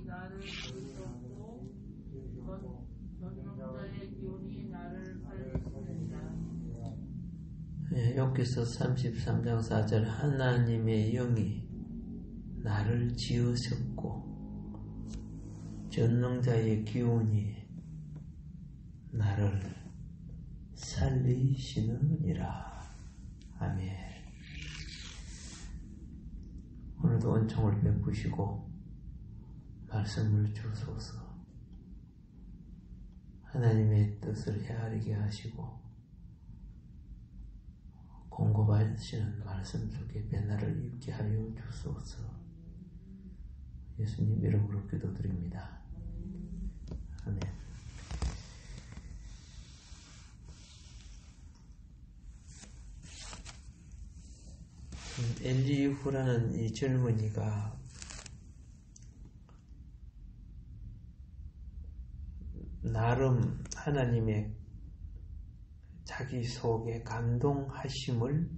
나를 지으셨고 전능자의 기운이 나를 살리시느니라. 욥기서 33장 4절 하나님의 영이 나를 지으셨고 전능자의 기운이 나를 살리시느니라. 아멘. 오늘도 은총을 베푸시고 말씀을 주소서. 하나님의 뜻을 헤아리게 하시고 공급하시는 말씀 속에 변화를 입게 하여 주소서. 예수님 이름으로 기도드립니다. 아멘. 엘리후라는 이 젊은이가 나름 하나님의 자기 속에 감동하심을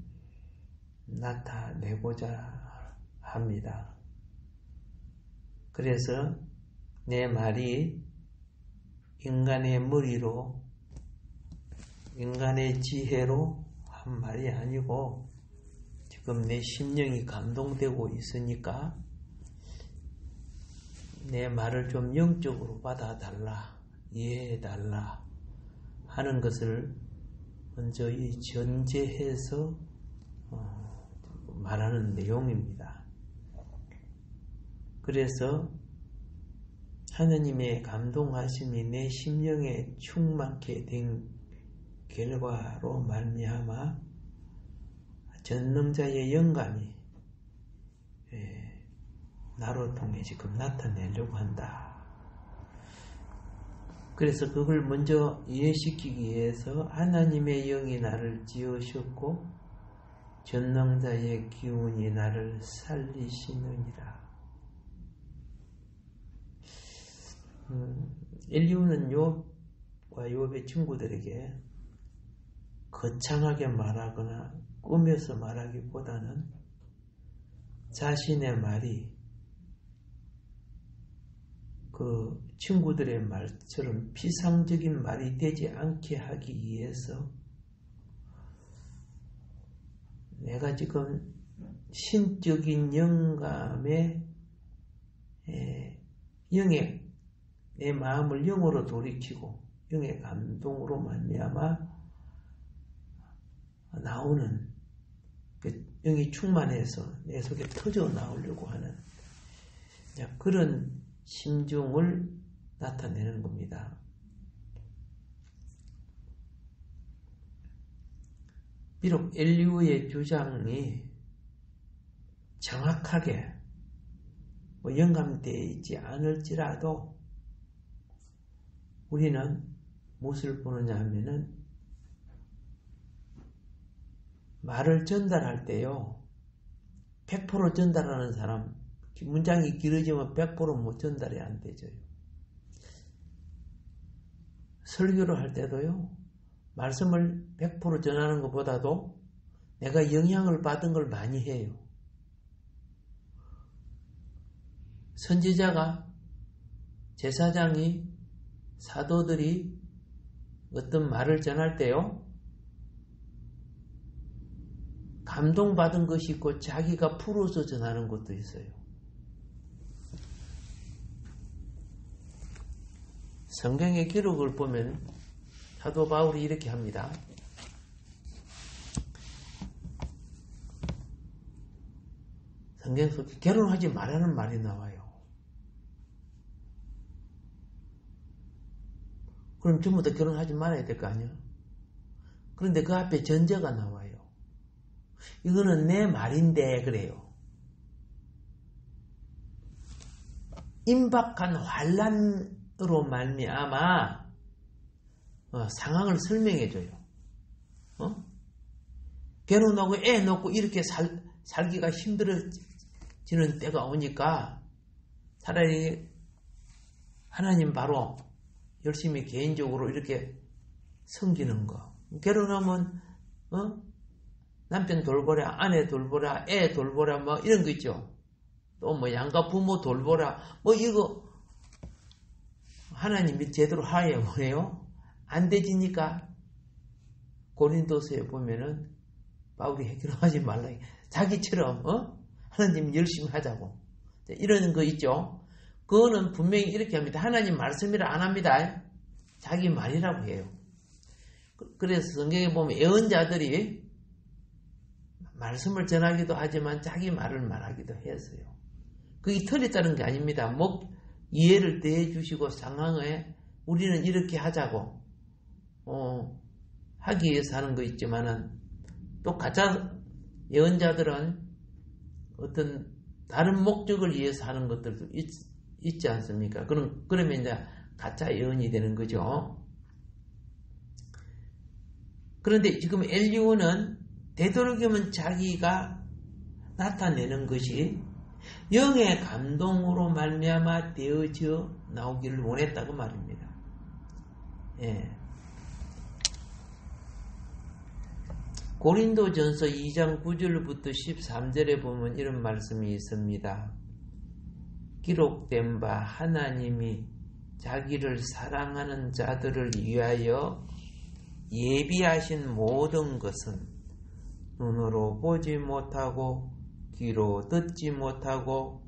나타내고자 합니다. 그래서 내 말이 인간의 머리로, 인간의 지혜로 한 말이 아니고 지금 내 심령이 감동되고 있으니까 내 말을 좀 영적으로 받아달라, 이해해달라 하는 것을 먼저 이 전제해서 말하는 내용입니다. 그래서 하나님의 감동하심이 내 심령에 충만케 된 결과로 말미암아 전능자의 영감이 나로 통해 지금 나타내려고 한다. 그래서 그걸 먼저 이해시키기 위해서 하나님의 영이 나를 지으셨고 전능자의 기운이 나를 살리시느니라. 엘리후는 욥과 욥의 친구들에게 거창하게 말하거나 꾸며서 말하기보다는 자신의 말이 그 친구들의 말처럼 피상적인 말이 되지 않게 하기 위해서 내가 지금 신적인 영감에 영의 내 마음을 영으로 돌이키고 영의 감동으로 말미암아 나오는 영이 충만해서 내 속에 터져 나오려고 하는 그런 심중을 나타내는 겁니다. 비록 엘리후의 주장이 정확하게 영감되어 있지 않을지라도 우리는 무엇을 보느냐 하면은 말을 전달할 때요 100% 전달하는 사람 문장이 길어지면 100% 못 전달이 안 되죠. 설교를 할 때도요 말씀을 100% 전하는 것보다도 내가 영향을 받은 걸 많이 해요. 선지자가 제사장이 사도들이 어떤 말을 전할 때요 감동받은 것이 있고 자기가 풀어서 전하는 것도 있어요. 성경의 기록을 보면 사도 바울이 이렇게 합니다. 성경 속에 결혼하지 말라는 말이 나와요. 그럼 전부 다 결혼하지 말아야 될 거 아니야? 그런데 그 앞에 전제가 나와요. 이거는 내 말인데 그래요. 임박한 환난으로 말미암아 상황을 설명해줘요. 결혼하고 애 놓고 이렇게 살기가 힘들어지는 때가 오니까 차라리 하나님 바로 열심히 개인적으로 이렇게 섬기는 거. 결혼하면 남편 돌보라, 아내 돌보라, 애 돌보라 뭐 이런 거 있죠. 또 뭐 양가 부모 돌보라. 뭐 이거 하나님이 제대로 하에 뭐예요? 안 되지니까 고린도서에 보면은 바울이 해결하지 말라. 자기처럼 하나님 열심히 하자고. 이런 거 있죠. 그거는 분명히 이렇게 합니다. 하나님 말씀이라 안 합니다. 자기 말이라고 해요. 그래서 성경에 보면 예언자들이 말씀을 전하기도 하지만 자기 말을 말하기도 했어요. 그게 틀렸다는 게 아닙니다. 이해를 대해 주시고 상황에 우리는 이렇게 하자고 하기 위해서 하는 거 있지만은 또 가짜 예언자들은 어떤 다른 목적을 위해서 하는 것들도 있지 않습니까? 그러면 이제 가짜 예언이 되는 거죠. 그런데 지금 엘리후는 되도록이면 자기가 나타내는 것이 영의 감동으로 말미암아 되어져 나오기를 원했다고 말입니다. 예. 고린도전서 2장 9절부터 13절에 보면 이런 말씀이 있습니다. 기록된 바 하나님이 자기를 사랑하는 자들을 위하여 예비하신 모든 것은 눈으로 보지 못하고 귀로 듣지 못하고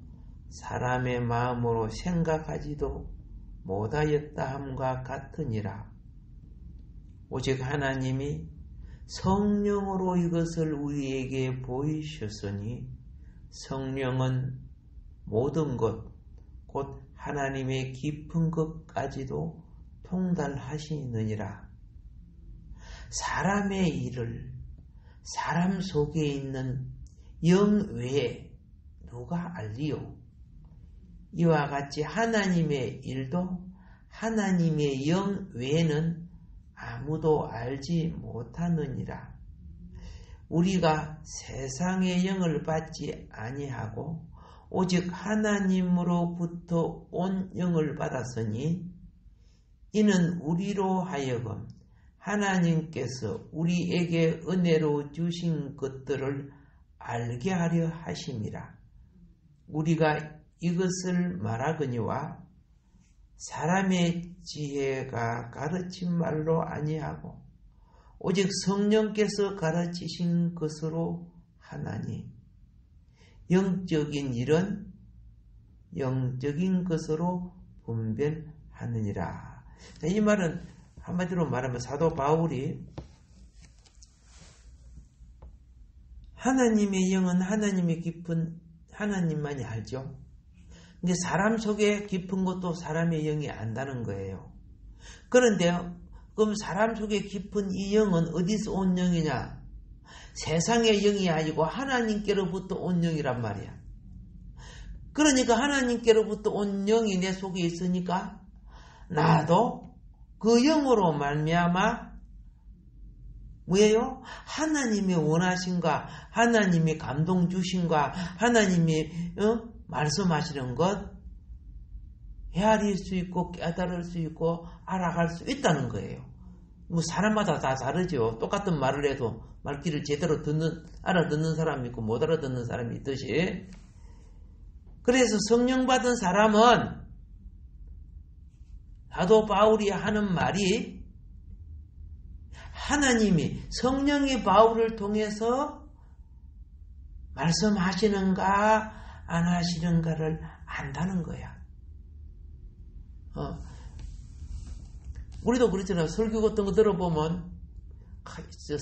사람의 마음으로 생각하지도 못하였다 함과 같으니라. 오직 하나님이 성령으로 이것을 우리에게 보이셨으니 성령은 모든 것, 곧 하나님의 깊은 것까지도 통달하시느니라. 사람의 일을 사람 속에 있는 영 외에 누가 알리요? 이와 같이 하나님의 일도 하나님의 영 외에는 아무도 알지 못하느니라. 우리가 세상의 영을 받지 아니하고 오직 하나님으로부터 온 영을 받았으니 이는 우리로 하여금 하나님께서 우리에게 은혜로 주신 것들을 알게 하려 하심이라. 우리가 이것을 말하거니와 사람의 지혜가 가르친 말로 아니하고 오직 성령께서 가르치신 것으로 하나니 영적인 일은 영적인 것으로 분별하느니라. 이 말은 한마디로 말하면 사도 바울이 하나님의 영은 하나님의 깊은 하나님만이 알죠. 근데 사람 속에 깊은 것도 사람의 영이 안다는 거예요. 그런데 그럼 사람 속에 깊은 이 영은 어디서 온 영이냐? 세상의 영이 아니고 하나님께로부터 온 영이란 말이야. 그러니까 하나님께로부터 온 영이 내 속에 있으니까 나도 그 영으로 말미암아 뭐예요? 하나님의 원하심과 하나님의 감동 주심과 하나님이 말씀하시는 것 헤아릴 수 있고 깨달을 수 있고 알아갈 수 있다는 거예요. 뭐 사람마다 다 다르죠. 똑같은 말을 해도 말귀를 제대로 알아듣는 사람이 있고 못 알아듣는 사람이 있듯이. 그래서 성령 받은 사람은 사도 바울이 하는 말이 하나님이 성령이 바울을 통해서 말씀하시는가 안 하시는가를 안다는 거야. 우리도 그렇잖아요. 설교 같은 거 들어보면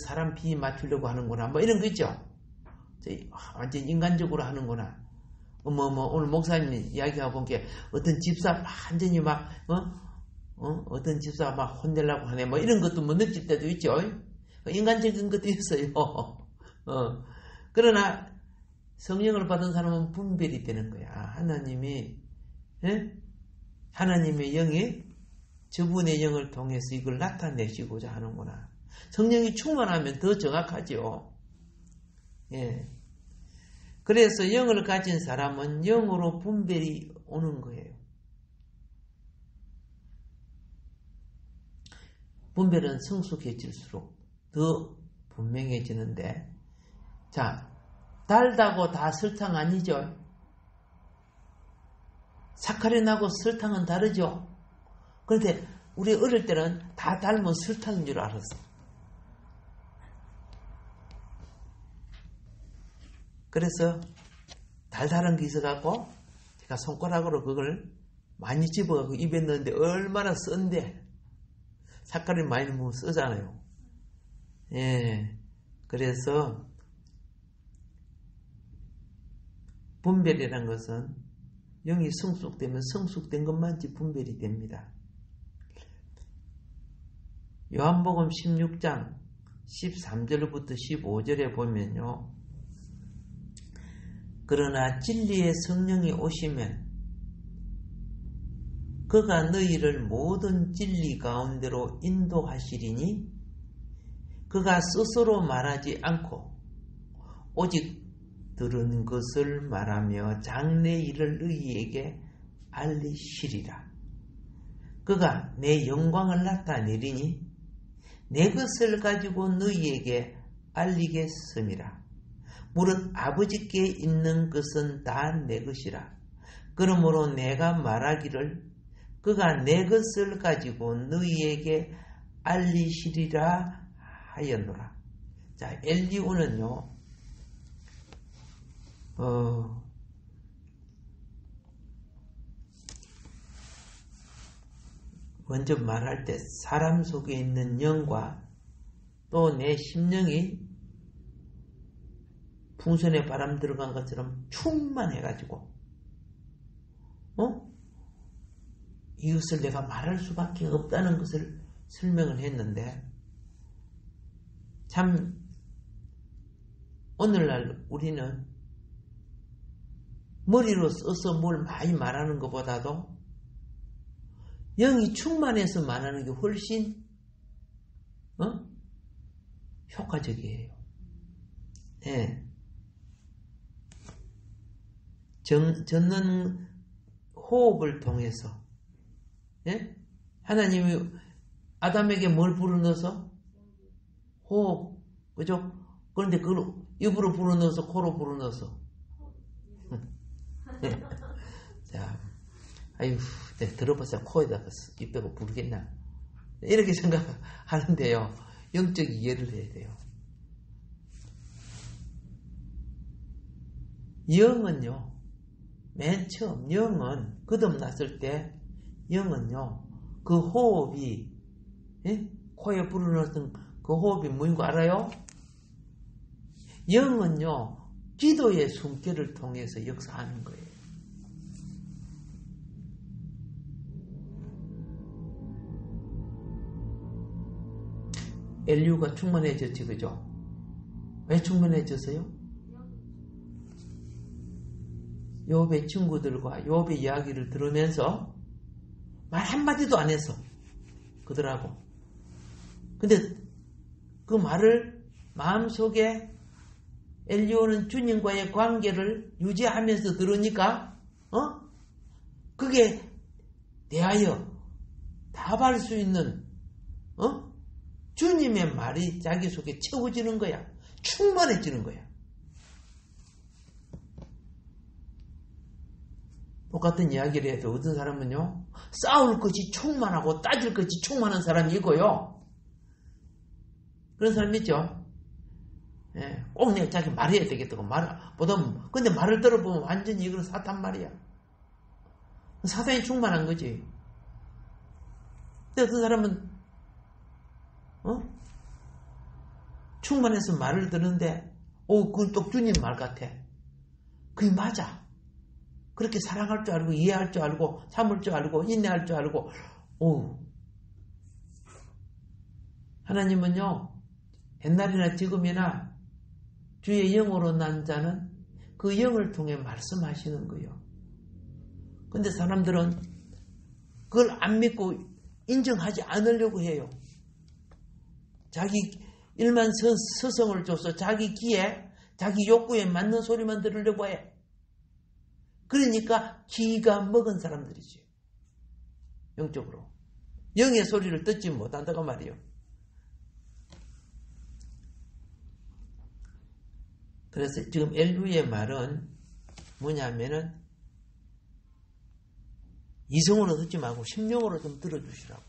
사람 비 맞추려고 하는구나 뭐 이런 거 있죠. 완전 인간적으로 하는구나. 오늘 목사님이 이야기하고 본 게 어떤 집사 완전히 막 어떤 집사 막 혼내려고 하네 뭐 이런 것도 뭐 느낄 때도 있죠. 인간적인 것도 있어요. 그러나 성령을 받은 사람은 분별이 되는 거야. 하나님이 하나님의 영이 저분의 영을 통해서 이걸 나타내시고자 하는구나. 성령이 충만하면 더 정확하죠. 예. 그래서 영을 가진 사람은 영으로 분별이 오는 거예요. 분별은 성숙해질수록 더 분명해지는데, 자, 달다고 다 설탕 아니죠? 사카린하고 설탕은 다르죠. 그런데 우리 어릴 때는 다 닮은 설탕인 줄 알았어. 그래서 달달한 게 있어갖고 제가 손가락으로 그걸 많이 집어갖고 입에 넣는데 얼마나 쓴데. 사카린 많이 넣으면 쓰잖아요. 예. 그래서 분별이란 것은 영이 성숙되면 성숙된 것만이 분별이 됩니다. 요한복음 16장 13절부터 15절에 보면요. 그러나 진리의 성령이 오시면 그가 너희를 모든 진리 가운데로 인도하시리니 그가 스스로 말하지 않고 오직 들은 것을 말하며 장래 일을 너희에게 알리시리라. 그가 내 영광을 나타내리니 내 것을 가지고 너희에게 알리겠음이라. 무릇 아버지께 있는 것은 다 내 것이라. 그러므로 내가 말하기를 그가 내 것을 가지고 너희에게 알리시리라 하였노라. 자, 엘리오는요, 먼저 말할 때 사람 속에 있는 영과 또 내 심령이 풍선에 바람 들어간 것처럼 충만해가지고 이것을 내가 말할 수밖에 없다는 것을 설명을 했는데, 참 오늘날 우리는 머리로 써서 뭘 많이 말하는 것보다도 영이 충만해서 말하는 게 훨씬 효과적이에요. 예. 젖는 호흡을 통해서, 예? 하나님이 아담에게 뭘 불어넣어서? 호흡, 그죠? 그런데 그걸 입으로 불어넣어서, 코로 불어넣어서. 예. 자, 아유, 내가 들어봐서 코에다가 입 빼고 부르겠나? 이렇게 생각하는데요. 영적 이해를 해야 돼요. 영은요, 맨 처음 영은 거듭났을 때 영은요, 그 호흡이, 예? 코에 불어넣었던 그 호흡이 뭔지 알아요? 영은요, 기도의 숨결을 통해서 역사하는 거예요. 엘리우가 충만해졌지, 그죠? 왜 충만해졌어요? 욥의 친구들과 욥의 이야기를 들으면서 말 한마디도 안 했어, 그들하고. 근데 그 말을 마음속에 엘리오는 주님과의 관계를 유지하면서 들으니까 그게 대하여 답할 수 있는 주님의 말이 자기 속에 채워지는 거야. 충만해지는 거야. 똑같은 이야기를 해도 어떤 사람은요, 싸울 것이 충만하고 따질 것이 충만한 사람이 있고요. 그런 사람 있죠? 예, 꼭 내가 자기 말해야 되겠다고 근데 말을 들어보면 완전히 이건 사탄 말이야. 사탄이 충만한 거지. 근데 어떤 사람은 충만해서 말을 듣는데 그건 또 주님 말 같아. 그게 맞아. 그렇게 사랑할 줄 알고 이해할 줄 알고 참을 줄 알고 인내할 줄 알고 하나님은요, 옛날이나 지금이나 주의 영으로 난 자는 그 영을 통해 말씀하시는 거예요. 근데 사람들은 그걸 안 믿고 인정하지 않으려고 해요. 자기 일만 서성을 줘서 자기 귀에 자기 욕구에 맞는 소리만 들으려고 해. 그러니까 기가 먹은 사람들이지. 영적으로 영의 소리를 듣지 못한다고 말이에요. 그래서 지금 엘루의 말은 뭐냐면은 이성으로 듣지 말고 심령으로 좀 들어주시라고.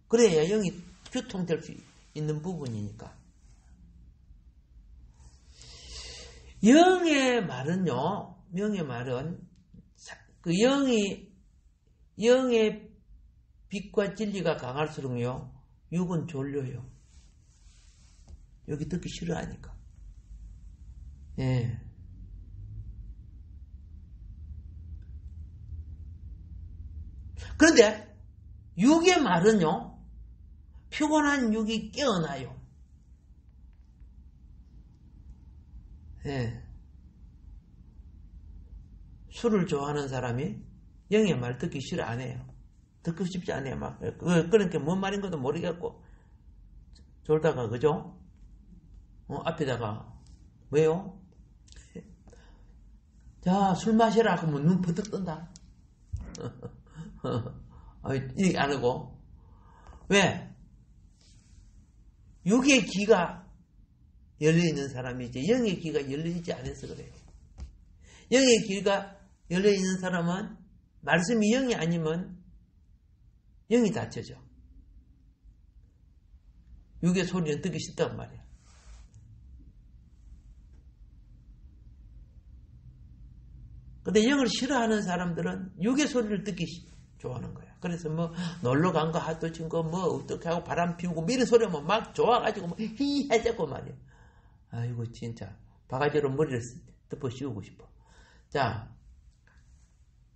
그래야 영이 교통될 수 있는 부분이니까. 영의 말은요, 영의 말은 그 영의 빛과 진리가 강할수록요, 육은 졸려요. 여기 듣기 싫어하니까. 예. 그런데 육의 말은요, 피곤한 육이 깨어나요. 예. 술을 좋아하는 사람이 영의 말 듣기 싫어 안 해요. 듣고 싶지 않아요. 막. 그러니까 뭔 말인 것도 모르겠고, 졸다가, 그죠? 앞에다가, 왜요? 자, 술 마시라 하면 눈 버뜩 뜬다. 이렇게 안 하고. 왜? 육의 귀가 열려있는 사람이지, 영의 귀가 열려있지 않아서 그래요. 영의 귀가 열려있는 사람은 말씀이 영이 아니면 영이 닫혀져. 육의 소리는 듣기 싫단 말이야. 근데 영을 싫어하는 사람들은 육의 소리를 듣기 좋아하는 거야. 그래서 뭐 놀러 간 거 하도 친 거 뭐 어떻게 하고 바람 피우고 뭐 이런 소리 하면 막 좋아가지고 뭐 히히 하자고 말이야. 아이고 진짜 바가지로 머리를 덮어 씌우고 싶어. 자,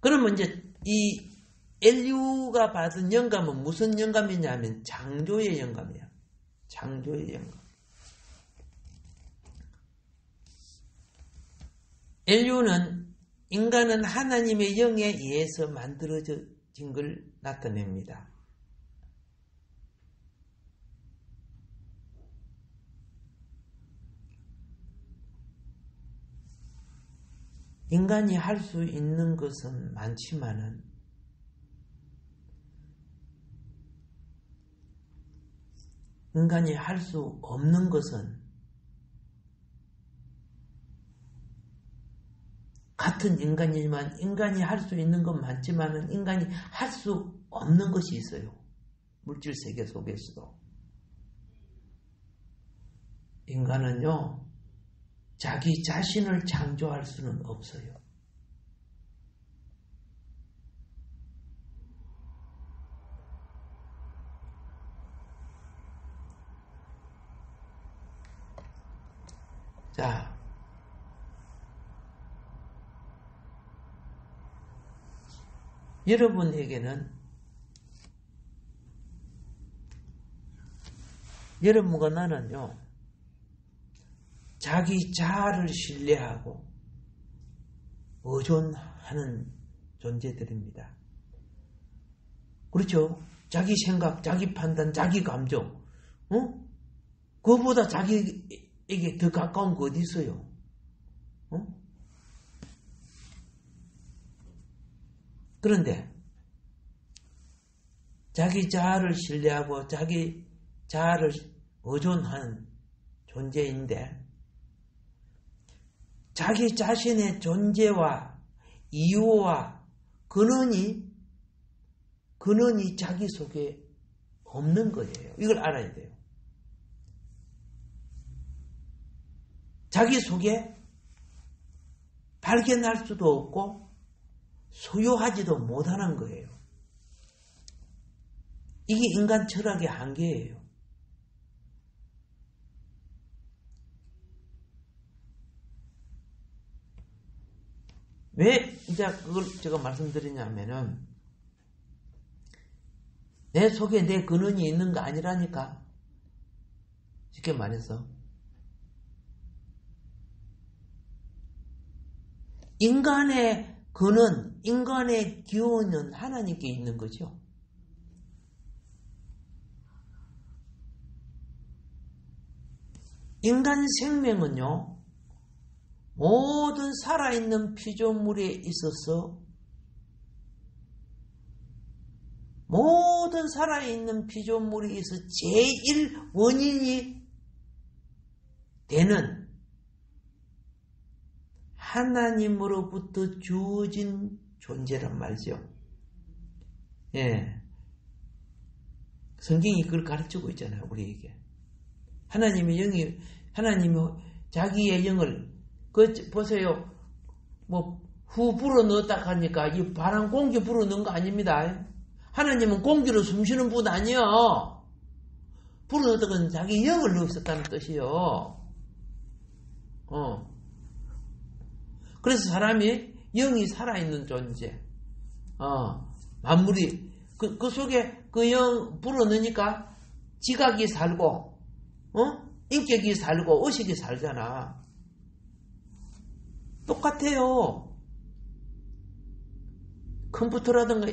그러면 이제 이 엘류가 받은 영감은 무슨 영감이냐면 창조의 영감이야. 창조의 영감. 엘류는 인간은 하나님의 영에 의해서 만들어진 걸 나타냅니다. 인간이 할 수 있는 것은 많지만은 인간이 할 수 없는 것은 같은 인간이지만 인간이 할 수 있는 건 많지만은 인간이 할 수 없는 것이 있어요. 물질 세계 속에서도. 인간은요, 자기 자신을 창조할 수는 없어요. 자, 여러분에게는 여러분과 나는요, 자기 자아를 신뢰하고 의존하는 존재들입니다. 그렇죠? 자기 생각, 자기 판단, 자기 감정, 그거보다 자기에게 더 가까운 거 어디 있어요? 그런데 자기 자아를 신뢰하고 자기 자아를 의존하는 존재인데 자기 자신의 존재와 이유와 근원이 자기 속에 없는 거예요. 이걸 알아야 돼요. 자기 속에 발견할 수도 없고 소유하지도 못하는 거예요. 이게 인간 철학의 한계예요. 왜 이제 그걸 제가 말씀드리냐면은 내 속에 내 근원이 있는 거 아니라니까. 쉽게 말해서 인간의 근원, 인간의 기운은 하나님께 있는 거죠. 인간 생명은요, 모든 살아있는 피조물에 있어서 모든 살아있는 피조물에 있어 제일 원인이 되는 하나님으로부터 주어진 존재란 말이죠. 예. 성경이 그걸 가르치고 있잖아요, 우리에게. 하나님이 자기의 영을, 보세요. 후 불어 넣었다 하니까 이 바람 공기 불어 넣은 거 아닙니다. 하나님은 공기로 숨쉬는 분 아니요. 불어 넣었다 건 자기 영을 넣었었다는 뜻이요. 그래서 사람이 영이 살아있는 존재. 만물이, 그 속에 그 영 불어 넣으니까 지각이 살고, 인격이 살고, 의식이 살잖아. 똑같아요. 컴퓨터라든가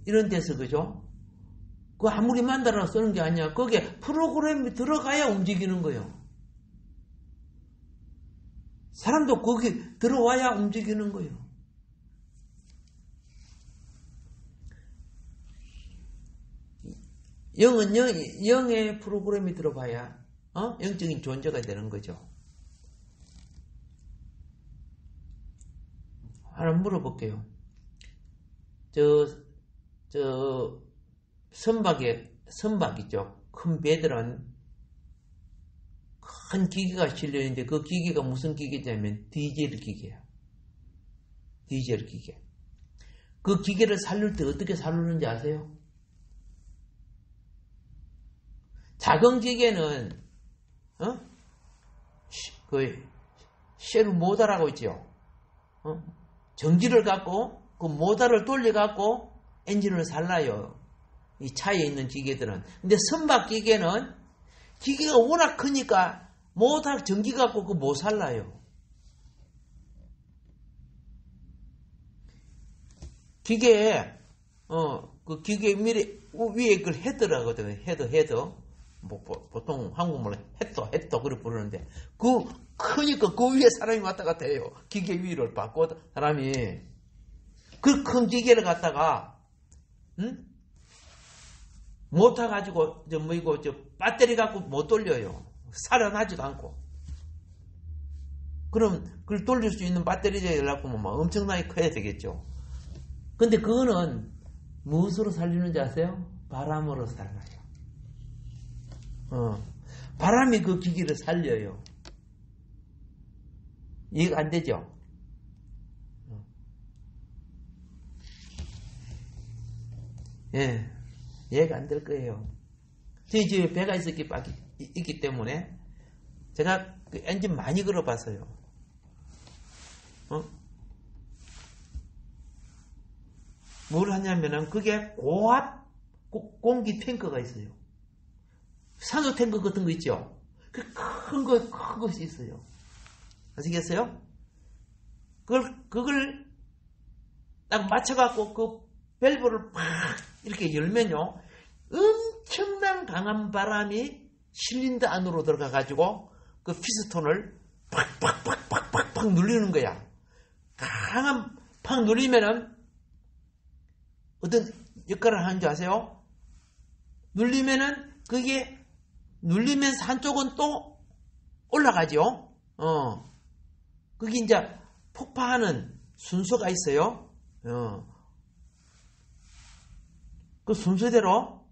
이런 데서, 그죠? 그 아무리 만들어 쓰는 게 아니야. 거기에 프로그램이 들어가야 움직이는 거예요. 사람도 거기 들어와야 움직이는 거예요. 영은 영의 프로그램이 들어봐야 영적인 존재가 되는 거죠. 하나 물어볼게요. 선박이죠. 큰 배들은 큰 기계가 실려있는데 그 기계가 무슨 기계냐면 디젤 기계야. 디젤 기계. 그 기계를 살릴 때 어떻게 살리는지 아세요? 작은 기계는 그 쉘 모터라고 있죠. 전기를 갖고 그 모터를 돌려갖고 엔진을 살라요. 이 차에 있는 기계들은. 근데 선박 기계는 기계가 워낙 크니까 모터 전기 갖고 그 못 살라요. 기계에 그 기계 위에 그걸 헤드라고 하거든요. 헤드. 보통 한국말로 헤드 그렇게 부르는데 크니까 그 위에 사람이 왔다 갔다 해요. 기계 위를 받고 사람이 그 큰 기계를 갖다가 모터 가지고 배터리 갖고 못 돌려요. 살아나지도 않고. 그럼 그걸 돌릴 수 있는 배터리를 갖고 막 엄청나게 커야 되겠죠. 근데 그거는 무엇으로 살리는지 아세요? 바람으로 살아요. 바람이 그 기기를 살려요. 이해가 안 되죠? 예, 이해가 안 될 거예요. 저희 집에 배가 있기 때문에 제가 그 엔진 많이 걸어봤어요. 뭘 하냐면은 그게 고압 공기 탱크가 있어요. 산소 탱크 같은 거 있죠? 그 큰 것이 있어요. 아시겠어요? 그걸 딱 맞춰갖고 그 밸브를 팍 이렇게 열면요. 엄청난 강한 바람이 실린더 안으로 들어가가지고 그 피스톤을 팍팍팍팍팍팍 눌리는 거야. 강한 팍 눌리면은 어떤 역할을 하는 줄 아세요? 눌리면서 한쪽은 또 올라가죠. 그게 이제 폭파하는 순서가 있어요. 그 순서대로,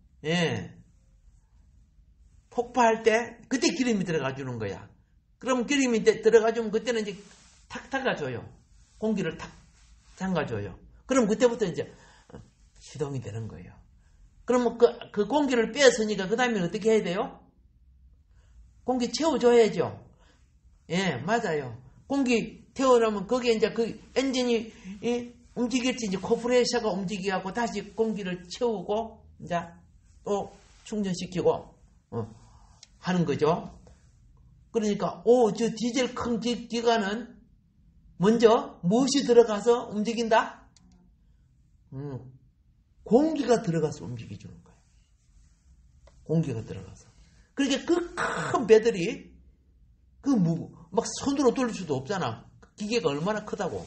폭파할 때, 그때 기름이 들어가 주는 거야. 그럼 기름이 들어가 주면 그때는 이제 탁 닦아줘요. 공기를 탁 잠가줘요. 그럼 그때부터 이제 시동이 되는 거예요. 그럼 그 공기를 빼앗으니까 그 다음에 어떻게 해야 돼요? 공기 채워줘야죠. 예, 맞아요. 공기 태우려면 거기에 이제 그 엔진이 움직일지 이제 코프레셔가 움직여갖고 다시 공기를 채우고 이제 또 충전시키고 하는 거죠. 그러니까 저 디젤 큰 기관은 먼저 무엇이 들어가서 움직인다? 공기가 들어가서 움직여주는 거예요. 공기가 들어가서. 그러니까 그 큰 배들이 막 손으로 돌릴 수도 없잖아. 기계가 얼마나 크다고.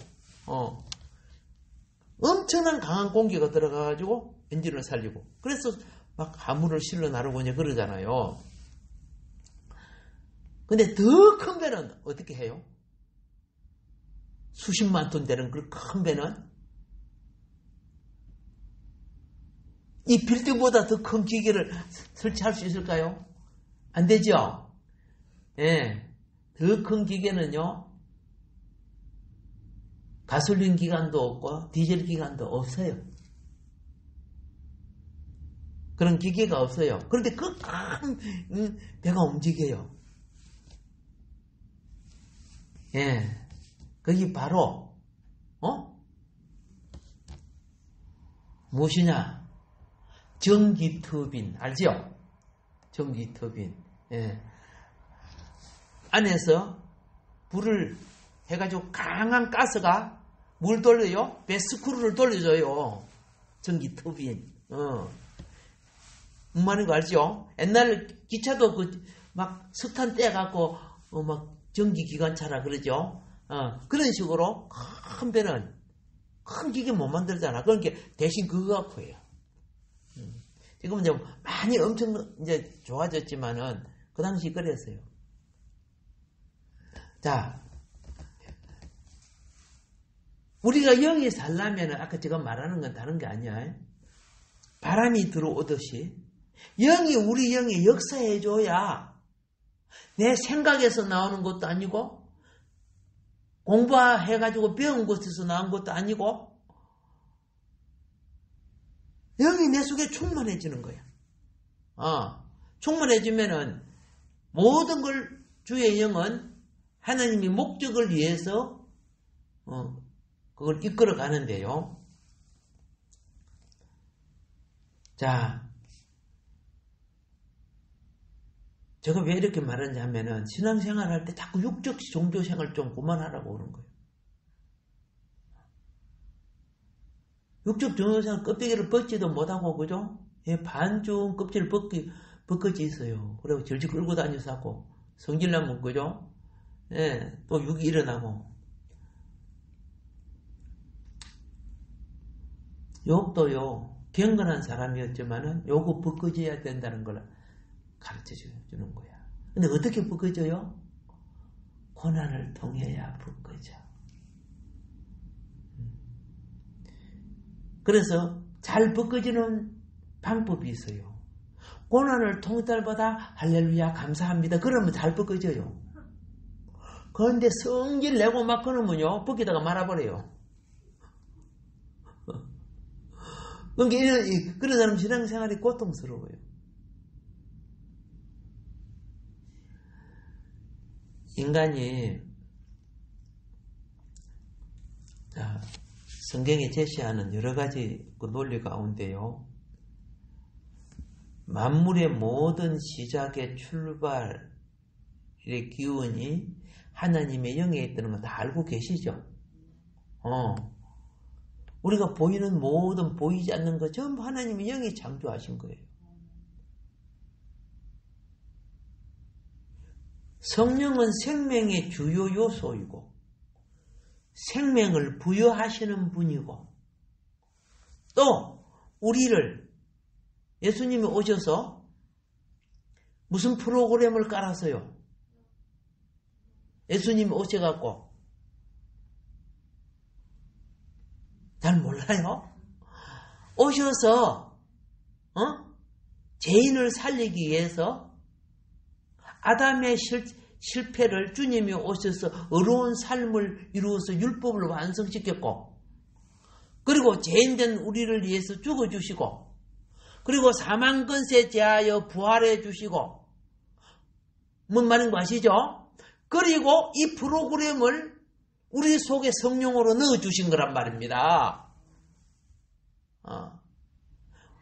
엄청난 강한 공기가 들어가가지고 엔진을 살리고. 그래서 막 화물을 실러 나르고 이제 그러잖아요. 근데 더 큰 배는 어떻게 해요? 수십만 톤 되는 그 큰 배는 이 빌딩보다 더 큰 기계를 설치할 수 있을까요? 안 되죠? 예. 더 큰 기계는요, 가솔린 기관도 없고, 디젤 기관도 없어요. 그런 기계가 없어요. 그런데 그 큰 배가 움직여요. 예. 그게 바로, 무엇이냐? 전기 터빈, 알죠? 전기 터빈. 예. 안에서 불을 해가지고 강한 가스가 뭘 돌려요? 배 스크루를 돌려줘요. 전기 터빈. 무슨 말인 거 알죠? 옛날 기차도 막 석탄 떼갖고 막 전기 기관차라 그러죠? 그런 식으로 큰 배는 큰 기계 못 만들잖아. 그러니까 대신 그거 갖고 해요. 지금은 이제 많이 엄청 이제 좋아졌지만은 그 당시 그랬어요. 자, 우리가 영이 살려면은 아까 제가 말하는 건 다른 게 아니야. 바람이 들어오듯이 영이 우리 영에 역사해줘야 내 생각에서 나오는 것도 아니고 공부해가지고 배운 곳에서 나온 것도 아니고 영이 내 속에 충만해지는 거야. 충만해지면은 모든 걸 주의 영은 하나님이 목적을 위해서 그걸 이끌어 가는데요. 자, 제가 왜 이렇게 말하는지 하면은 신앙생활 할 때 자꾸 육적 종교생활 좀 그만하라고 그러는 거예요. 육적 종교생활 껍데기를 벗지도 못하고 그죠? 예, 반중 껍질을 벗겨져 있어요. 그리고 절지 끌고 다녀서 하고 성질나면 그죠? 예, 또 육이 일어나고. 욕도요, 경건한 사람이었지만은 요거 벗겨져야 된다는 걸 가르쳐 주는 거야. 근데 어떻게 벗겨져요? 고난을 통해야 벗겨져. 그래서 잘 벗겨지는 방법이 있어요. 고난을 통할 때마다 할렐루야 감사합니다. 그러면 잘 벗겨져요. 그런데 성질 내고 막 그러면요, 벗기다가 말아버려요. 그러니까 그런 사람 신앙생활이 고통스러워요. 인간이 성경에 제시하는 여러 가지 그 논리 가운데요, 만물의 모든 시작의 출발의 기운이 하나님의 영에 있다는 거 다 알고 계시죠? 우리가 보이는 모든 보이지 않는 것 전부 하나님의 영이 창조하신 거예요. 성령은 생명의 주요 요소이고 생명을 부여하시는 분이고 또 우리를 예수님이 오셔서 무슨 프로그램을 깔아서요? 예수님이 오셔갖고 잘 몰라요? 오셔서 죄인을 살리기 위해서 아담의 실패를 주님이 오셔서 어려운 삶을 이루어서 율법을 완성시켰고 그리고 죄인된 우리를 위해서 죽어주시고 그리고 사망근세 제하여 부활해 주시고 뭔 말인 거 아시죠? 그리고 이 프로그램을 우리 속에 성령으로 넣어주신 거란 말입니다.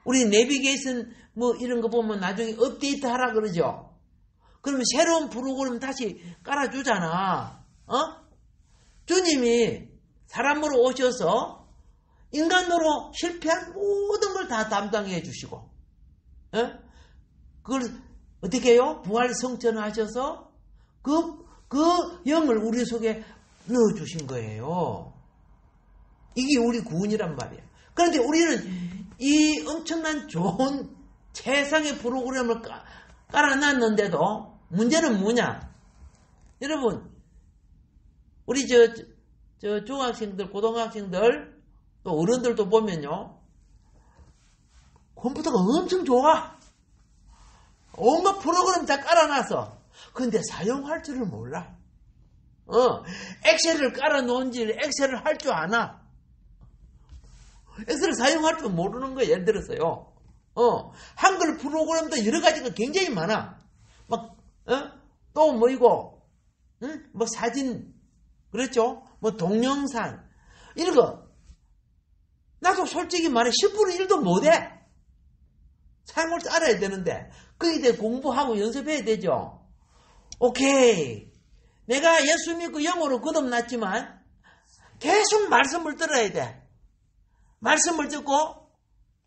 우리 내비게이션 뭐 이런 거 보면 나중에 업데이트 하라 그러죠. 그러면 새로운 프로그램 다시 깔아주잖아. 주님이 사람으로 오셔서 인간으로 실패한 모든 걸 다 담당해 주시고 그걸 어떻게 해요? 부활 성천하셔서 그 영을 우리 속에 넣어주신 거예요. 이게 우리 구원이란 말이야. 그런데 우리는 이 엄청난 좋은 세상의 프로그램을 깔아놨는데도 문제는 뭐냐? 여러분, 우리 저 중학생들, 고등학생들, 또 어른들도 보면요, 컴퓨터가 엄청 좋아. 온갖 프로그램 다 깔아놨어. 근데 사용할 줄을 몰라. 엑셀을 깔아놓은지 엑셀을 할 줄 아나. 엑셀을 사용할 줄 모르는 거야. 예를 들어서요. 한글 프로그램도 여러 가지가 굉장히 많아. 막, 또 뭐이고, 뭐 사진, 그렇죠? 뭐 동영상, 이런 거. 나도 솔직히 말해 10분의 1도 못해. 사용할 줄 알아야 되는데, 거기에 대해 공부하고 연습해야 되죠. 오케이. 내가 예수 믿고 영어로 거듭났지만, 계속 말씀을 들어야 돼. 말씀을 듣고,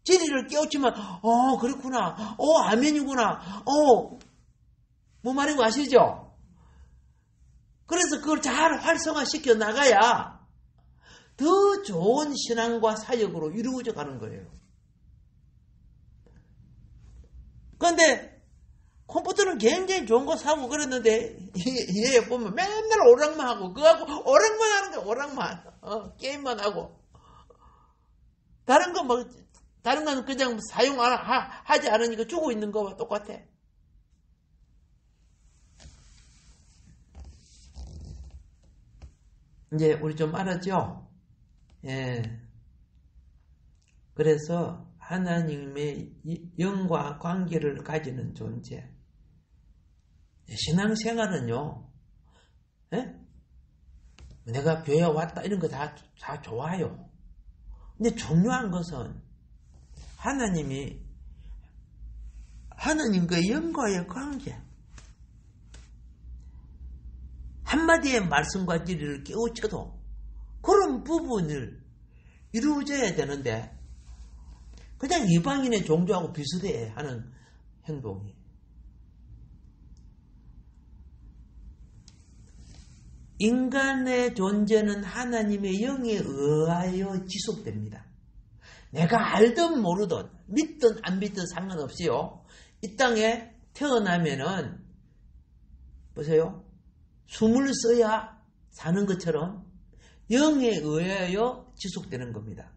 진리를 깨우치면, 그렇구나. 아멘이구나. 뭐 말인고 아시죠? 그래서 그걸 잘 활성화시켜 나가야 더 좋은 신앙과 사역으로 이루어져 가는 거예요. 그런데 컴퓨터는 굉장히 좋은 거 사고 그랬는데 얘 보면 맨날 오락만 하고 그거하고 오락만 하는 거야. 오락만. 게임만 하고. 다른 건 그냥 하지 않으니까 주고 있는 거와 똑같아. 이제 우리 좀 알았죠? 예. 그래서 하나님의 영과 관계를 가지는 존재. 신앙생활은요, 예? 내가 교회 왔다 이런 거 다 좋아요. 근데 중요한 것은 하나님과 영과의 관계. 한마디의 말씀과 진리를 깨우쳐도 그런 부분을 이루어져야 되는데 그냥 이방인의 종교하고 비슷해 하는 행동이. 인간의 존재는 하나님의 영에 의하여 지속됩니다. 내가 알든 모르든 믿든 안 믿든 상관없이요. 이 땅에 태어나면은 보세요. 숨을 써야 사는 것처럼 영에 의하여 지속되는 겁니다.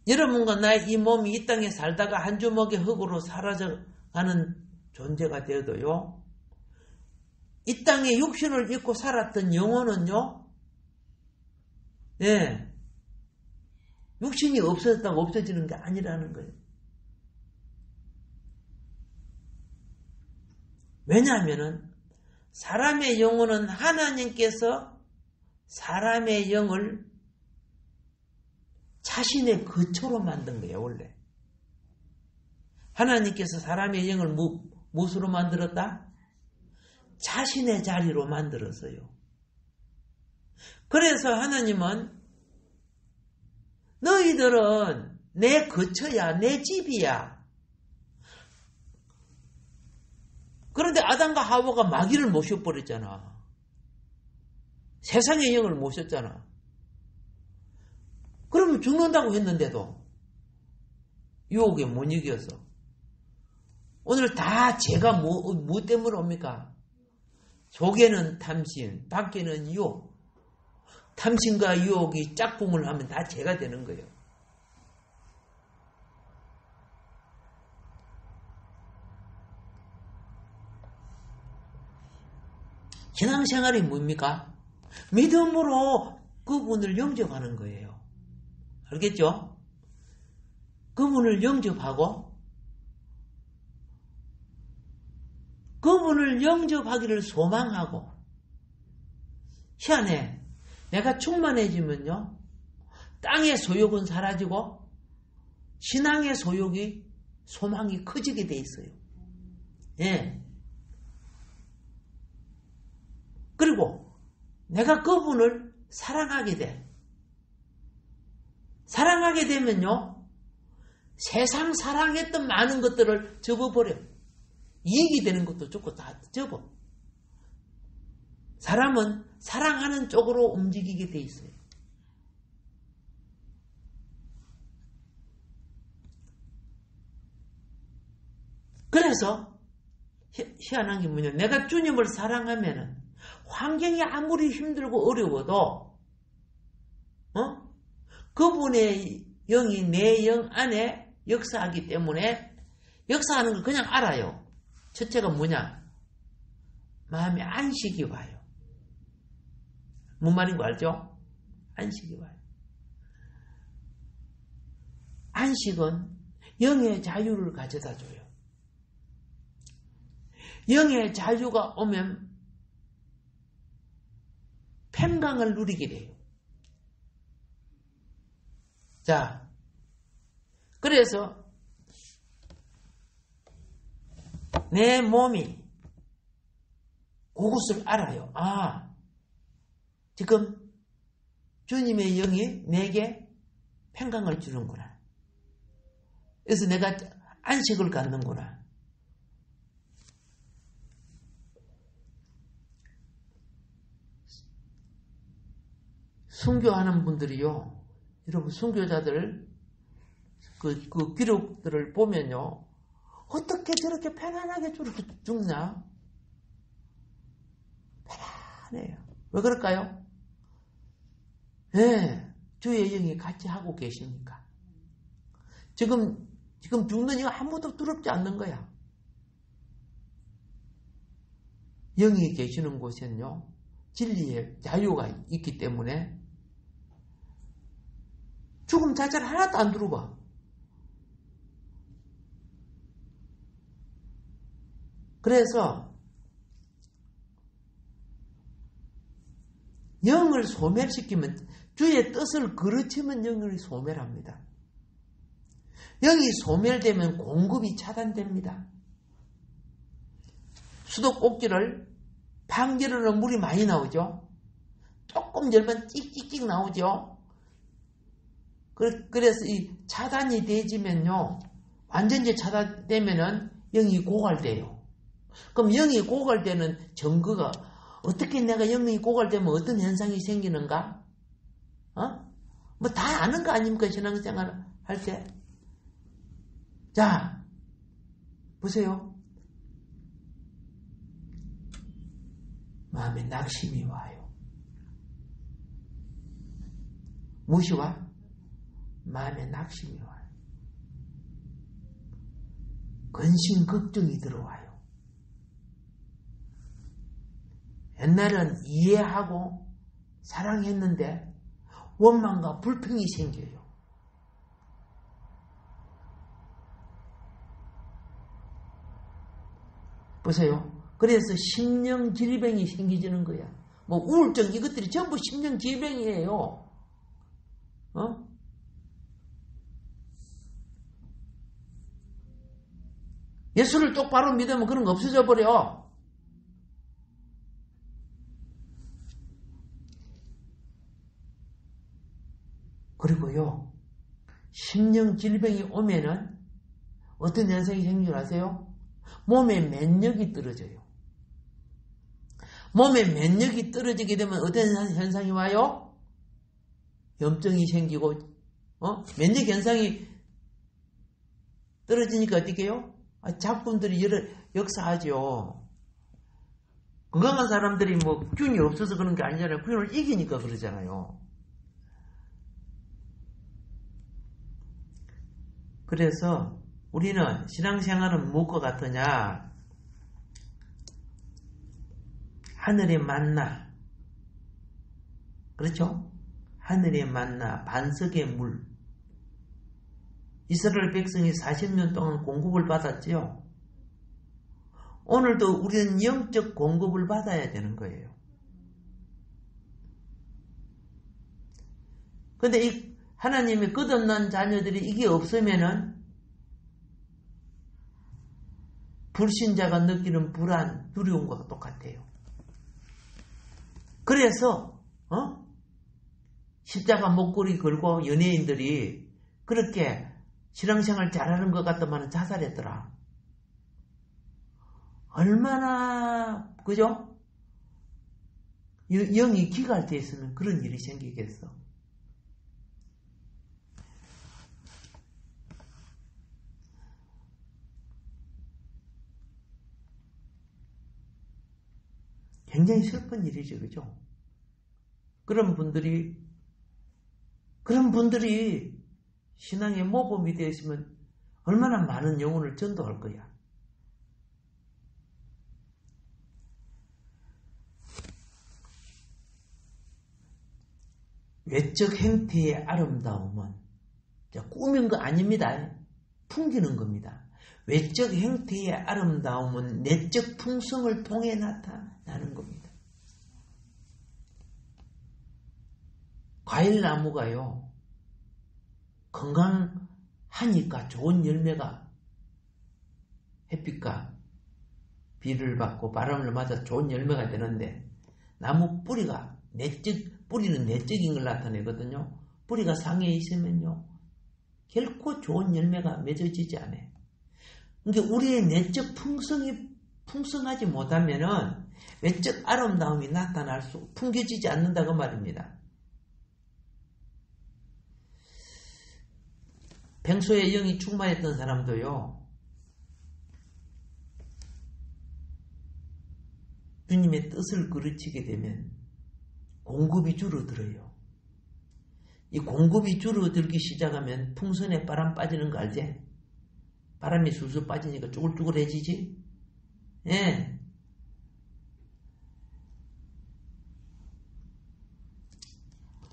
여러분과 나의 이 몸이 이 땅에 살다가 한 주먹의 흙으로 사라져가는 존재가 되어도요. 이 땅에 육신을 입고 살았던 영혼은요. 예, 육신이 없어졌다고 없어지는 게 아니라는 거예요. 왜냐하면은 사람의 영혼은 하나님께서 사람의 영을 자신의 거처로 만든 거예요. 원래 하나님께서 사람의 영을 무엇으로 만들었다? 자신의 자리로 만들었어요. 그래서 하나님은 너희들은 내 거처야, 내 집이야. 그런데 아담과 하와가 마귀를 모셔버렸잖아. 세상의 영을 모셨잖아. 그러면 죽는다고 했는데도 유혹에 못 이겼어. 오늘 다 죄가 뭐 때문에 옵니까? 속에는 탐심, 밖에는 유혹. 탐심과 유혹이 짝꿍을 하면 다 죄가 되는 거예요. 신앙생활이 뭡니까? 믿음으로 그분을 영접하는 거예요. 알겠죠? 그분을 영접하고 그분을 영접하기를 소망하고. 희한해. 내가 충만해지면요. 땅의 소욕은 사라지고 신앙의 소망이 커지게 돼 있어요. 예. 그리고 내가 그분을 사랑하게 돼. 사랑하게 되면요. 세상 사랑했던 많은 것들을 접어버려. 이익이 되는 것도 좋고 다 접어. 사람은 사랑하는 쪽으로 움직이게 돼 있어요. 그래서 희한한 게 뭐냐. 내가 주님을 사랑하면은 환경이 아무리 힘들고 어려워도 그분의 영이 내 영 안에 역사하기 때문에 역사하는 걸 그냥 알아요. 첫째가 뭐냐? 마음에 안식이 와요. 뭔 말인 거 알죠? 안식이 와요. 안식은 영의 자유를 가져다 줘요. 영의 자유가 오면 평강을 누리게 돼요. 자, 그래서 내 몸이 그것을 알아요. 아, 지금 주님의 영이 내게 평강을 주는구나. 그래서 내가 안식을 갖는구나. 순교하는 분들이요, 여러분 순교자들 그 기록들을 보면요, 어떻게 저렇게 편안하게 죽냐? 편안해요. 왜 그럴까요? 네, 주의 영이 같이 하고 계시니까. 지금 죽는 이가 아무도 두렵지 않는 거야. 영이 계시는 곳에는요, 진리의 자유가 있기 때문에 죽음 자체를 하나도 안 두려워. 그래서 영을 소멸시키면, 주의 뜻을 그르치면 영을 소멸합니다. 영이 소멸되면 공급이 차단됩니다. 수도꼭지를 방지르는 물이 많이 나오죠. 조금 열면 찍찍찍 나오죠. 그래서 이 차단이 되지면요, 완전히 차단되면은 영이 고갈돼요. 그럼 영이 고갈되는 증거가, 어떻게 내가 영이 고갈되면 어떤 현상이 생기는가? 뭐 다 아는 거 아닙니까? 신앙생활 할 때. 자, 보세요. 마음에 낙심이 와요. 무엇이 와? 마음에 낙심이 와요. 근심 걱정이 들어와요. 옛날은 이해하고 사랑했는데 원망과 불평이 생겨요. 보세요. 그래서 심령 질병이 생기지는 거야. 뭐 우울증, 이것들이 전부 심령 질병이에요. 예수를 똑바로 믿으면 그런 거 없어져 버려. 그리고요, 심령 질병이 오면은 어떤 현상이 생긴 줄 아세요? 몸의 면역이 떨어져요. 몸의 면역이 떨어지게 되면 어떤 현상이 와요? 염증이 생기고, 면역 현상이 떨어지니까 어떻게 해요? 작품들이 역사하죠. 건강한 사람들이 뭐 균이 없어서 그런 게 아니잖아요. 균을 이기니까 그러잖아요. 그래서 우리는 신앙생활은 무엇과 같으냐? 하늘의 만나, 그렇죠? 하늘의 만나, 반석의 물. 이스라엘 백성이 40년 동안 공급을 받았지요. 오늘도 우리는 영적 공급을 받아야 되는 거예요. 근데 이 하나님의 거듭난 자녀들이 이게 없으면은 불신자가 느끼는 불안, 두려움과 똑같아요. 그래서 십자가 목걸이 걸고 연예인들이 그렇게 신앙생활 잘하는 것 같더만 자살했더라. 얼마나, 그죠? 영이 기갈돼 있으면 그런 일이 생기겠어. 굉장히 슬픈 일이죠, 그죠? 그런 분들이 그런 분들이 신앙의 모범이 되어 있으면 얼마나 많은 영혼을 전도할 거야. 외적 행태의 아름다움은 꾸민 거 아닙니다. 풍기는 겁니다. 외적 행태의 아름다움은 내적 풍성을 통해 나타나는 겁니다. 과일나무가요, 건강하니까 좋은 열매가, 햇빛과 비를 받고 바람을 맞아 좋은 열매가 되는데, 나무 뿌리가 뿌리는 내적인 걸 나타내거든요. 뿌리가 상해 있으면요, 결코 좋은 열매가 맺어지지 않아요. 그러니까 우리의 내적 풍성이 풍성하지 못하면은 외적 아름다움이 풍겨지지 않는다고 말입니다. 평소에 영이 충만했던 사람도요, 주님의 뜻을 그르치게 되면 공급이 줄어들어요. 이 공급이 줄어들기 시작하면 풍선에 바람 빠지는 거 알지? 바람이 술술 빠지니까 쭈글쭈글해지지? 예.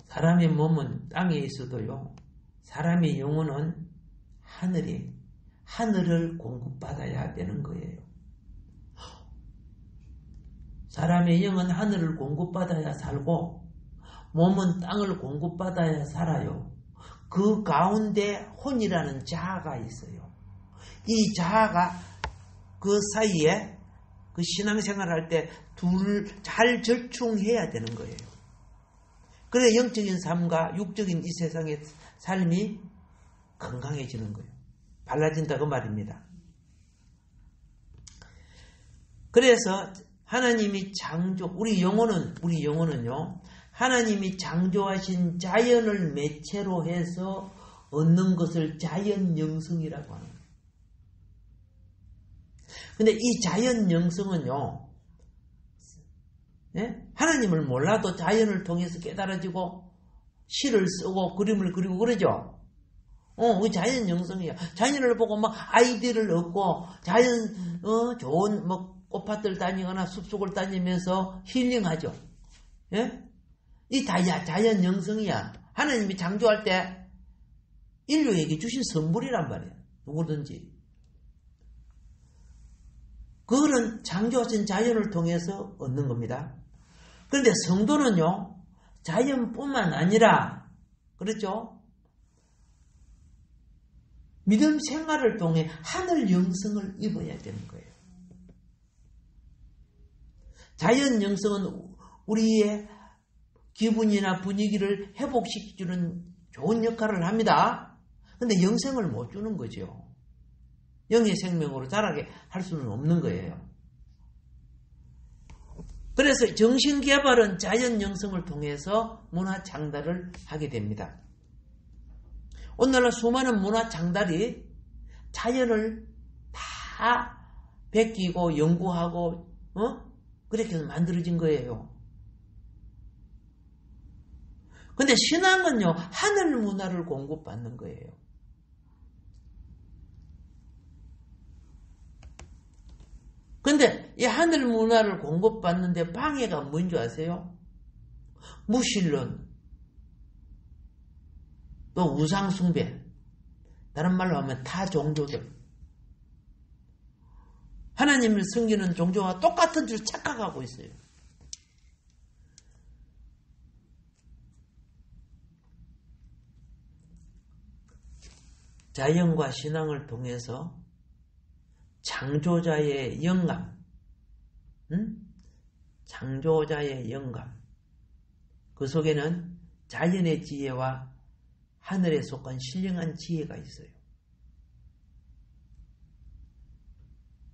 사람의 몸은 땅에 있어도요, 사람의 영혼은 하늘을 공급받아야 되는 거예요. 사람의 영은 하늘을 공급받아야 살고, 몸은 땅을 공급받아야 살아요. 그 가운데 혼이라는 자아가 있어요. 이 자아가 그 사이에 그 신앙생활 할 때 둘을 잘 절충해야 되는 거예요. 그래 영적인 삶과 육적인 이 세상의 삶이 건강해지는 거예요. 달라진다고 말입니다. 그래서 하나님이 우리 영혼은요, 하나님이 창조하신 자연을 매체로 해서 얻는 것을 자연 영성이라고 하는 거예요. 근데 이 자연 영성은요, 예? 하나님을 몰라도 자연을 통해서 깨달아지고 시를 쓰고 그림을 그리고 그러죠. 그 자연 영성이야. 자연을 보고 막 아이디어를 얻고 좋은 꽃밭을 다니거나 숲속을 다니면서 힐링하죠. 예? 이 자연 영성이야. 하나님이 창조할 때 인류에게 주신 선물이란 말이야. 누구든지. 그거는 창조하신 자연을 통해서 얻는 겁니다. 그런데 성도는요, 자연뿐만 아니라, 그렇죠? 믿음 생활을 통해 하늘 영성을 입어야 되는 거예요. 자연 영성은 우리의 기분이나 분위기를 회복시켜주는 좋은 역할을 합니다. 근데 영생을 못 주는 거죠. 영의 생명으로 자라게 할 수는 없는 거예요. 그래서 정신개발은 자연 영성을 통해서 문화 창달을 하게 됩니다. 오늘날 수많은 문화 창달이 자연을 다 베끼고 연구하고 그렇게 해서 만들어진 거예요. 근데 신앙은요, 하늘 문화를 공급받는 거예요. 근데 이 하늘 문화를 공급받는데 방해가 뭔지 아세요? 무신론, 또 우상숭배, 다른 말로 하면 타 종교들, 하나님을 섬기는 종교와 똑같은 줄 착각하고 있어요. 자연과 신앙을 통해서 창조자의 영감, 창조자의 영감, 그 속에는 자연의 지혜와 하늘에 속한 신령한 지혜가 있어요.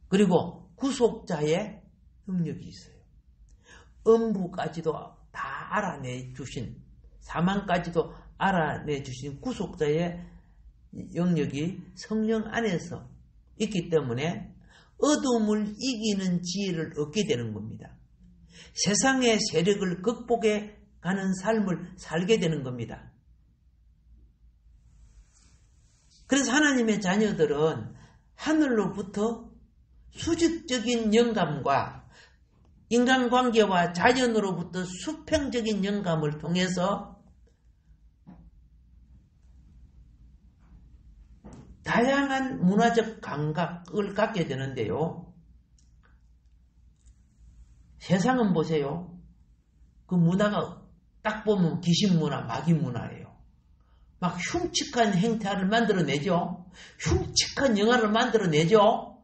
그리고 구속자의 능력이 있어요. 음부까지도 다 알아내 주신, 사망까지도 알아내 주신 구속자의 영역이 성령 안에서 있기 때문에 어둠을 이기는 지혜를 얻게 되는 겁니다. 세상의 세력을 극복해 가는 삶을 살게 되는 겁니다. 그래서 하나님의 자녀들은 하늘로부터 수직적인 영감과 인간관계와 자연으로부터 수평적인 영감을 통해서 다양한 문화적 감각을 갖게 되는데요. 세상은 보세요. 그 문화가 딱 보면 귀신 문화, 마귀 문화예요. 막 흉측한 행태를 만들어내죠. 흉측한 영화를 만들어내죠.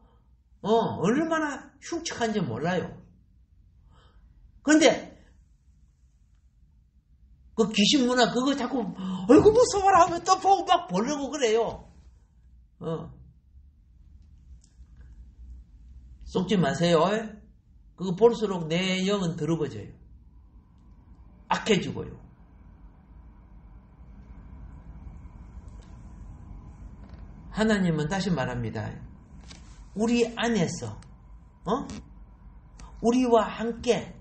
얼마나 흉측한지 몰라요. 그런데 그 귀신 문화 그거 자꾸 어이구 무서워라 하면 또 보고 막 보려고 그래요. 속지 마세요. 그거 볼수록 내 영은 더러워져요. 악해지고요. 하나님은 다시 말합니다. 우리 안에서 우리와 함께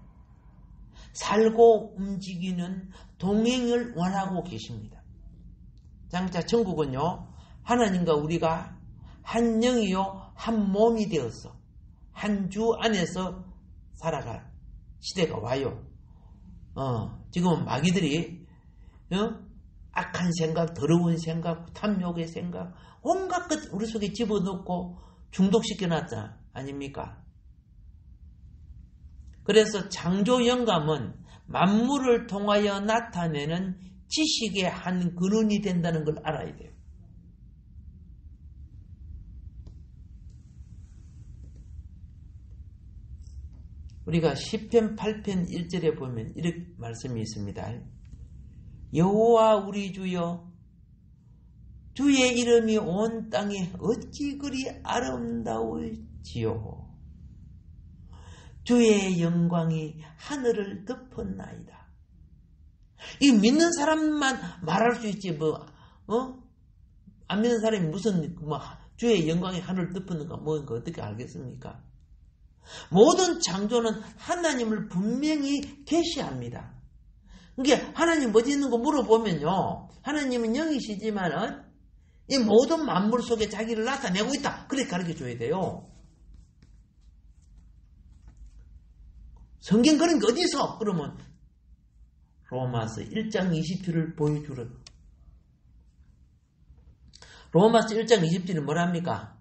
살고 움직이는 동행을 원하고 계십니다. 장차 천국은요, 하나님과 우리가 한 영이요 한 몸이 되어서 한 주 안에서 살아갈 시대가 와요. 지금은 마귀들이 악한 생각, 더러운 생각, 탐욕의 생각 온갖 것 우리 속에 집어넣고 중독시켜놨다 아닙니까? 그래서 창조 영감은 만물을 통하여 나타내는 지식의 한 근원이 된다는 걸 알아야 돼요. 우리가 시편 8편 1절에 보면 이렇게 말씀이 있습니다. 여호와 우리 주여, 주의 이름이 온 땅에 어찌 그리 아름다울지요. 주의 영광이 하늘을 덮었나이다. 이 믿는 사람만 말할 수 있지 안 믿는 사람이 무슨 주의 영광이 하늘을 덮었는가 뭔가 어떻게 알겠습니까? 모든 창조는 하나님을 분명히 계시합니다. 그러니까 하나님 어디 있는 거 물어보면요, 하나님은 영이시지만은 이 모든 만물 속에 자기를 나타내고 있다. 그렇게 가르쳐줘야 돼요. 성경 그런 게 어디 있어? 그러면 로마서 1장 20절을 보여주라. 로마서 1장 20절은 뭐랍니까?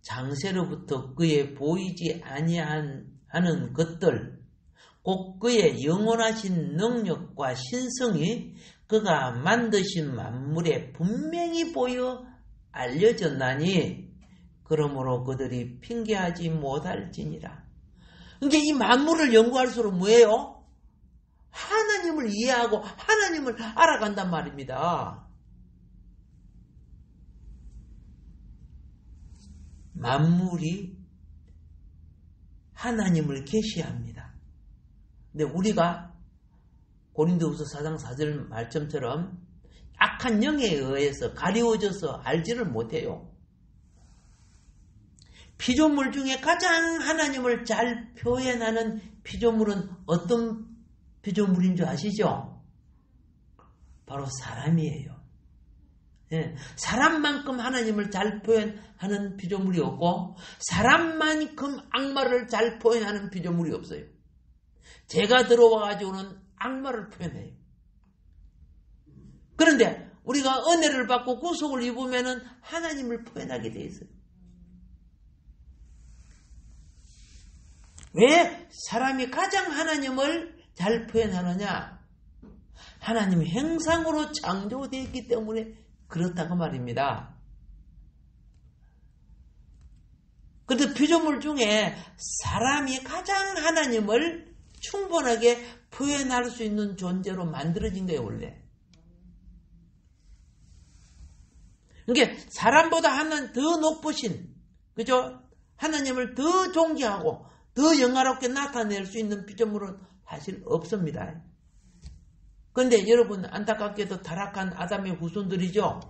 장세로부터 그의 보이지 아니하는 것들, 곧 그의 영원하신 능력과 신성이 그가 만드신 만물에 분명히 보여 알려졌나니 그러므로 그들이 핑계하지 못할지니라. 그러니까 이 만물을 연구할수록 뭐예요? 하나님을 이해하고 하나님을 알아간단 말입니다. 만물이 하나님을 계시합니다. 근데 우리가 고린도후서 4장 4절 말씀처럼 악한 영에 의해서 가리워져서 알지를 못해요. 피조물 중에 가장 하나님을 잘 표현하는 피조물은 어떤 피조물인 줄 아시죠? 바로 사람이에요. 사람만큼 하나님을 잘 표현하는 피조물이 없고 사람만큼 악마를 잘 표현하는 피조물이 없어요. 죄가 들어와가지고는 악마를 표현해요. 그런데 우리가 은혜를 받고 구속을 입으면 하나님을 표현하게 돼 있어요. 왜 사람이 가장 하나님을 잘 표현하느냐? 하나님의 형상으로 창조되었기 때문에 그렇다고 말입니다. 그래서 피조물 중에 사람이 가장 하나님을 충분하게 표현할 수 있는 존재로 만들어진 거예요, 원래. 그러니까 사람보다 하나님 더 높으신, 그죠? 하나님을 더 존귀하고 더 영화롭게 나타낼 수 있는 피조물은 사실 없습니다. 그런데 여러분 안타깝게도 타락한 아담의 후손들이죠.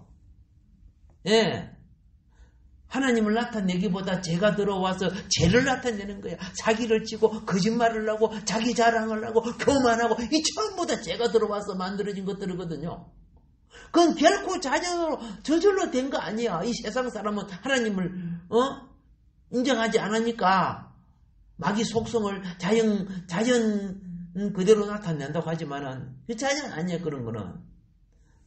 하나님을 나타내기보다 죄가 들어와서 죄를 나타내는 거야. 사기를 치고 거짓말을 하고 자기 자랑을 하고 교만하고 이 전부 다 죄가 들어와서 만들어진 것들이거든요. 그건 결코 자연으로 저절로 된 거 아니야. 이 세상 사람은 하나님을 인정하지 않으니까 마귀 속성을 자연 그대로 나타낸다고 하지만은 그 자연 아니야. 그런 거는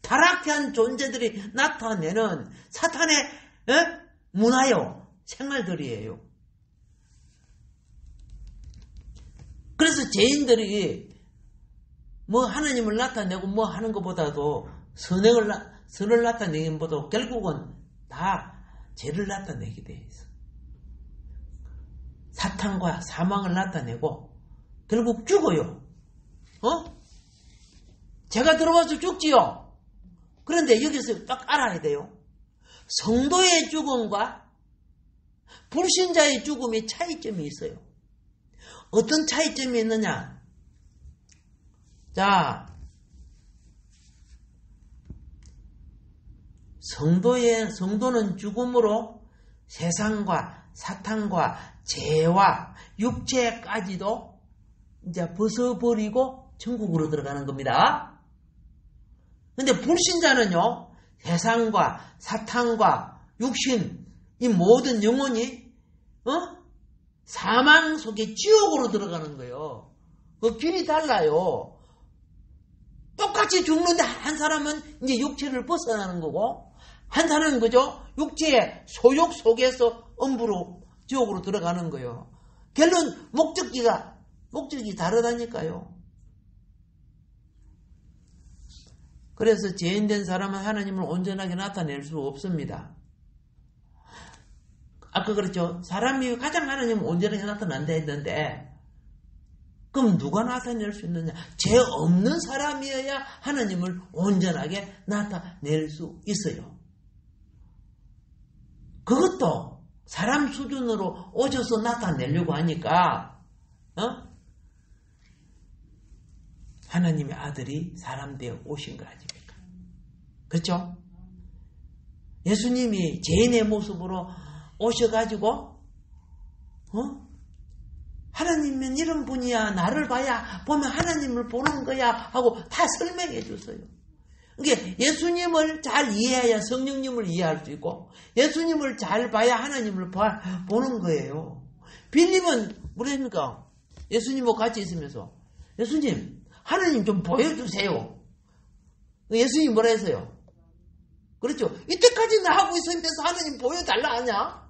타락한 존재들이 나타내는 사탄의 문화요 생활들이에요. 그래서 죄인들이 뭐 하나님을 나타내고 뭐 하는 것보다도 선을 나타내긴 보다 결국은 다 죄를 나타내게 돼 있어. 사탄과 사망을 나타내고 결국 죽어요. 죄가 들어와서 죽지요. 그런데 여기서 딱 알아야 돼요. 성도의 죽음과 불신자의 죽음이 차이점이 있어요. 어떤 차이점이 있느냐? 자, 성도는 죽음으로 세상과 사탄과 죄와 육체까지도 이제 벗어버리고 천국으로 들어가는 겁니다. 근데 불신자는요, 세상과 사탄과 육신, 이 모든 영혼이, 사망 속에 지옥으로 들어가는 거예요. 그 길이 달라요. 똑같이 죽는데 한 사람은 이제 육체를 벗어나는 거고, 한 사람은 그죠? 육체의 소욕 속에서 엄부로 지옥으로 들어가는 거예요. 결론 목적이 다르다니까요. 그래서 죄인된 사람은 하나님을 온전하게 나타낼 수 없습니다. 아까 그랬죠. 사람이 가장 하나님을 온전하게 나타난다 했는데 그럼 누가 나타낼 수 있느냐? 죄 없는 사람이어야 하나님을 온전하게 나타낼 수 있어요. 그것도 사람 수준으로 오셔서 나타내려고 하니까 하나님의 아들이 사람 되어 오신 거 아닙니까? 그렇죠? 예수님이 죄인의 모습으로 오셔가지고 하나님은 이런 분이야. 나를 봐야 보면 하나님을 보는 거야 하고 다 설명해 줬어요. 그러니까 예수님을 잘 이해해야 성령님을 이해할 수 있고 예수님을 잘 봐야 하나님을 보는 거예요. 빌립은 뭐랍니까? 예수님하고 같이 있으면서 예수님 하나님 좀 보여주세요. 예수님이 뭐라 했어요? 그렇죠. 이때까지 나하고 있었는데서 하나님 보여달라 하냐?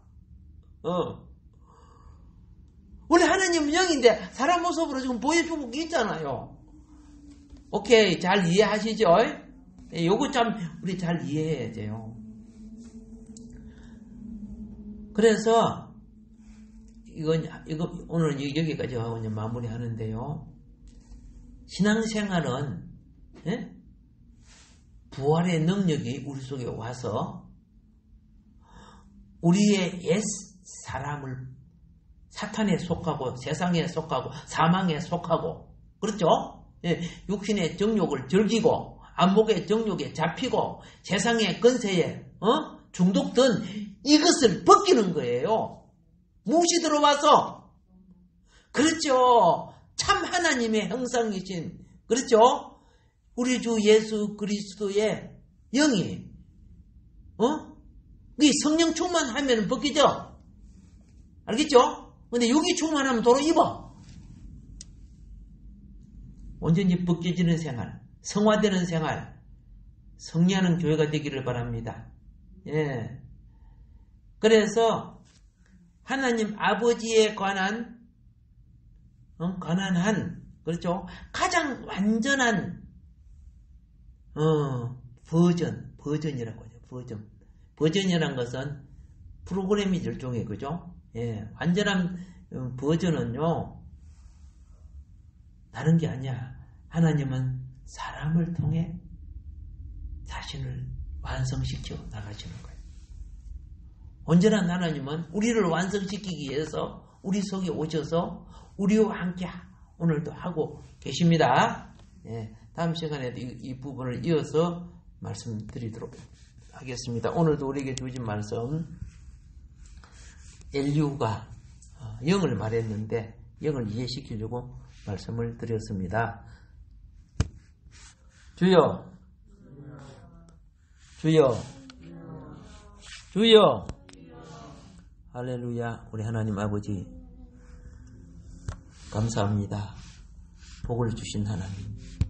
원래 하나님은 영인데 사람 모습으로 지금 보여주고 있잖아요. 오케이, 잘 이해하시죠? 요거 참 우리 잘 이해해야 돼요. 그래서 이거 오늘 여기까지 하고 이제 마무리하는데요. 신앙생활은 부활의 능력이 우리 속에 와서 우리의 옛 사람을 사탄에 속하고 세상에 속하고 사망에 속하고 그렇죠? 육신의 정욕을 즐기고 안목의 정욕에 잡히고 세상의 권세에 중독된 이것을 벗기는 거예요. 무엇이 들어와서 그렇죠. 참 하나님의 형상이신 그렇죠? 우리 주 예수 그리스도의 영이 이 성령 충만하면 벗기죠? 알겠죠? 근데 여기 충만하면 도로 입어. 온전히 벗겨지는 생활, 성화되는 생활, 성리하는 교회가 되기를 바랍니다. 예. 그래서 하나님 아버지에 관한 한 그렇죠? 가장 완전한 버전이라고 하죠. 버전이란 것은 프로그램이 일종의 그죠? 예, 완전한 버전은요 다른 게 아니야. 하나님은 사람을 통해 자신을 완성시켜 나가시는 거예요. 온전한 하나님은 우리를 완성시키기 위해서 우리 속에 오셔서 우리와 함께 오늘도 하고 계십니다. 예, 다음 시간에도 이 부분을 이어서 말씀드리도록 하겠습니다. 오늘도 우리에게 주신 말씀 엘리후가 영을 말했는데 영을 이해시키려고 말씀을 드렸습니다. 주여 주여, 주여. 할렐루야. 우리 하나님 아버지 감사합니다. 복을 주신 하나님.